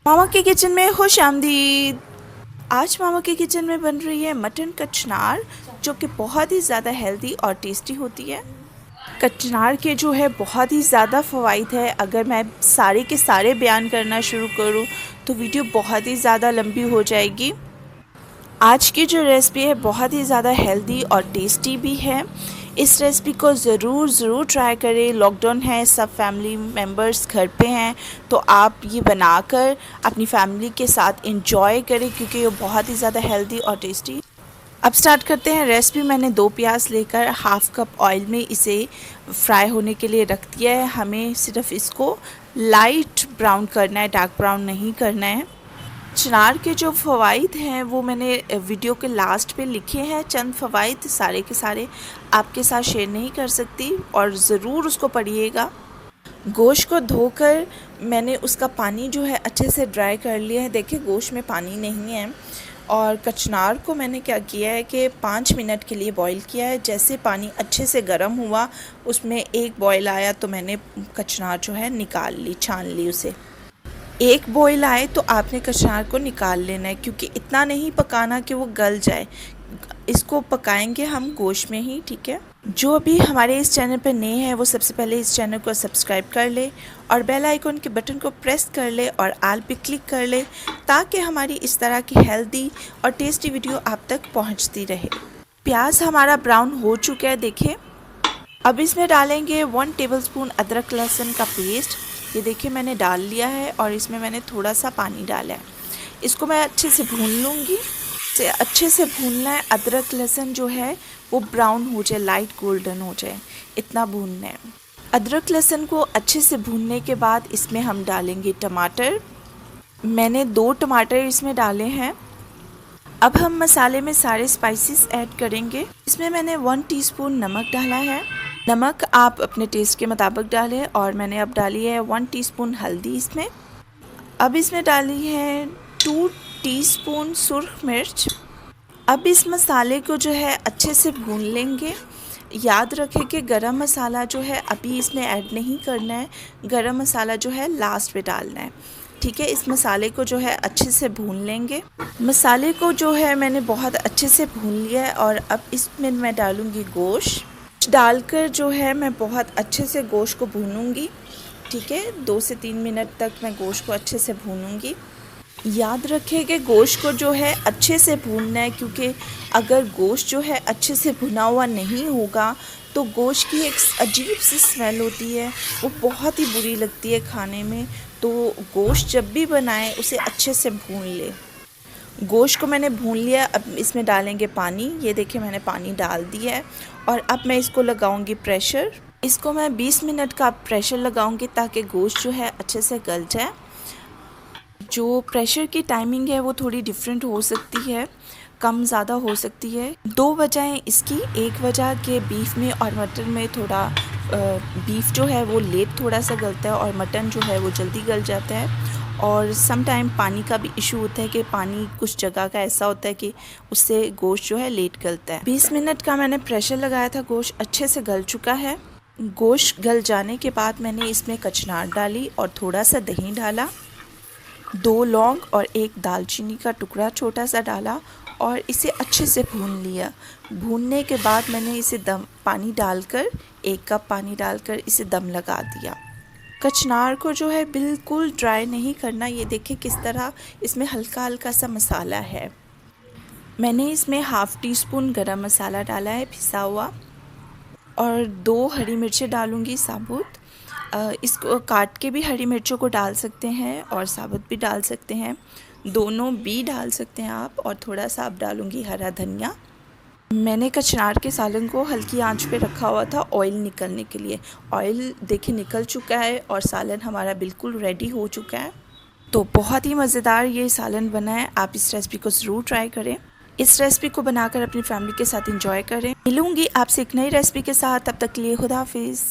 मामा के किचन में खुश आमदीद। आज मामा के किचन में बन रही है मटन कचनार, जो कि बहुत ही ज़्यादा हेल्दी और टेस्टी होती है। कचनार के जो है बहुत ही ज़्यादा फ़वाइद है। अगर मैं सारे के सारे बयान करना शुरू करूँ तो वीडियो बहुत ही ज़्यादा लंबी हो जाएगी। आज की जो रेसिपी है बहुत ही ज़्यादा हेल्दी और टेस्टी भी है। इस रेसिपी को ज़रूर ट्राई करें। लॉकडाउन है, सब फैमिली मेम्बर्स घर पे हैं, तो आप ये बनाकर अपनी फैमिली के साथ एंजॉय करें, क्योंकि ये बहुत ही ज़्यादा हेल्दी और टेस्टी। अब स्टार्ट करते हैं रेसिपी। मैंने 2 प्याज लेकर हाफ़ कप ऑयल में इसे फ्राई होने के लिए रख दिया है। हमें सिर्फ इसको लाइट ब्राउन करना है, डार्क ब्राउन नहीं करना है। चिनार के जो फ़वाइद हैं वो मैंने वीडियो के लास्ट पे लिखे हैं। चंद फ़वाइद सारे के सारे आपके साथ शेयर नहीं कर सकती, और ज़रूर उसको पढ़िएगा। गोश्त को धोकर मैंने उसका पानी जो है अच्छे से ड्राई कर लिया है। देखिए गोश्त में पानी नहीं है। और कचनार को मैंने क्या किया है कि 5 मिनट के लिए बॉईल किया है। जैसे पानी अच्छे से गर्म हुआ, उसमें एक बॉईल आया तो मैंने कचनार जो है निकाल ली, छान ली उसे। एक बॉईल आए तो आपने कचनार को निकाल लेना है, क्योंकि इतना नहीं पकाना कि वो गल जाए। इसको पकाएंगे हम गोश्त में ही, ठीक है। जो भी हमारे इस चैनल पर नए हैं वो सबसे पहले इस चैनल को सब्सक्राइब कर ले और बेल आइकन के बटन को प्रेस कर ले और आल पे क्लिक कर ले, ताकि हमारी इस तरह की हेल्दी और टेस्टी वीडियो आप तक पहुंचती रहे। प्याज हमारा ब्राउन हो चुका है, देखिए। अब इसमें डालेंगे 1 टेबलस्पून अदरक लहसुन का पेस्ट। ये देखिए मैंने डाल लिया है, और इसमें मैंने थोड़ा सा पानी डाला है। इसको मैं अच्छे से भून लूँगी। अच्छे से भूनना है। अदरक लहसुन जो है वो ब्राउन हो जाए, लाइट गोल्डन हो जाए, इतना भूनना है। अदरक लहसुन को अच्छे से भूनने के बाद इसमें हम डालेंगे टमाटर। मैंने 2 टमाटर इसमें डाले हैं। अब हम मसाले में सारे स्पाइसेस ऐड करेंगे। इसमें मैंने 1 टीस्पून नमक डाला है। नमक आप अपने टेस्ट के मुताबिक डालें। और मैंने अब डाली है 1 टीस्पून हल्दी इसमें। अब इसमें डाली है 2 टीस्पून सुर्ख मिर्च। अब इस मसाले को जो है अच्छे से भून लेंगे। याद रखें कि गरम मसाला जो है अभी इसमें ऐड नहीं करना है, गरम मसाला जो है लास्ट में डालना है, ठीक है। इस मसाले को जो है अच्छे से भून लेंगे। मसाले को जो है मैंने बहुत अच्छे से भून लिया है। और अब इसमें मैं डालूँगी गोश्त। डालकर जो है मैं बहुत अच्छे से गोश्त को भूनूंगी, ठीक है। 2 से 3 मिनट तक मैं गोश्त को अच्छे से भूनूंगी। याद रखें कि गोश्त को जो है अच्छे से भूनना है, क्योंकि अगर गोश्त जो है अच्छे से भुना हुआ नहीं होगा तो गोश्त की एक अजीब सी स्मेल होती है, वो बहुत ही बुरी लगती है खाने में। तो गोश्त जब भी बनाएं उसे अच्छे से भून ले। गोश्त को मैंने भून लिया। अब इसमें डालेंगे पानी। ये देखिए मैंने पानी डाल दिया है। और अब मैं इसको लगाऊंगी प्रेशर। इसको मैं 20 मिनट का प्रेशर लगाऊंगी, ताकि गोश्त जो है अच्छे से गल जाए। जो प्रेशर की टाइमिंग है वो थोड़ी डिफरेंट हो सकती है, कम ज़्यादा हो सकती है। 2 वजहें इसकी। एक वजह के बीफ में और मटन में थोड़ा बीफ जो है वो लेट थोड़ा सा गलता है, और मटन जो है वो जल्दी गल जाता है। और सम टाइम पानी का भी इशू होता है कि पानी कुछ जगह का ऐसा होता है कि उससे गोश्त जो है लेट गलता है। 20 मिनट का मैंने प्रेशर लगाया था। गोश्त अच्छे से गल चुका है। गोश्त गल जाने के बाद मैंने इसमें कचनार डाली और थोड़ा सा दही डाला। 2 लौंग और 1 दालचीनी का टुकड़ा छोटा सा डाला, और इसे अच्छे से भून लिया। भूनने के बाद मैंने इसे पानी डालकर 1 कप पानी डालकर इसे दम लगा दिया। कचनार को जो है बिल्कुल ड्राई नहीं करना। ये देखिए किस तरह इसमें हल्का हल्का सा मसाला है। मैंने इसमें हाफ़ टीस्पून गरम मसाला डाला है पिसा हुआ, और 2 हरी मिर्चें डालूँगी साबुत। इसको काट के भी हरी मिर्चों को डाल सकते हैं और साबुत भी डाल सकते हैं, दोनों भी डाल सकते हैं आप। और थोड़ा सा अब डालूँगी हरा धनिया। मैंने कचनार के सालन को हल्की आंच पे रखा हुआ था ऑयल निकलने के लिए। ऑयल देखिए निकल चुका है और सालन हमारा बिल्कुल रेडी हो चुका है। तो बहुत ही मज़ेदार ये सालन बना है। आप इस रेसिपी को ज़रूर ट्राई करें। इस रेसिपी को बनाकर अपनी फैमिली के साथ एंजॉय करें। मिलूँगी आपसे एक नई रेसिपी के साथ। तब तक के लिए खुदा हाफिज़।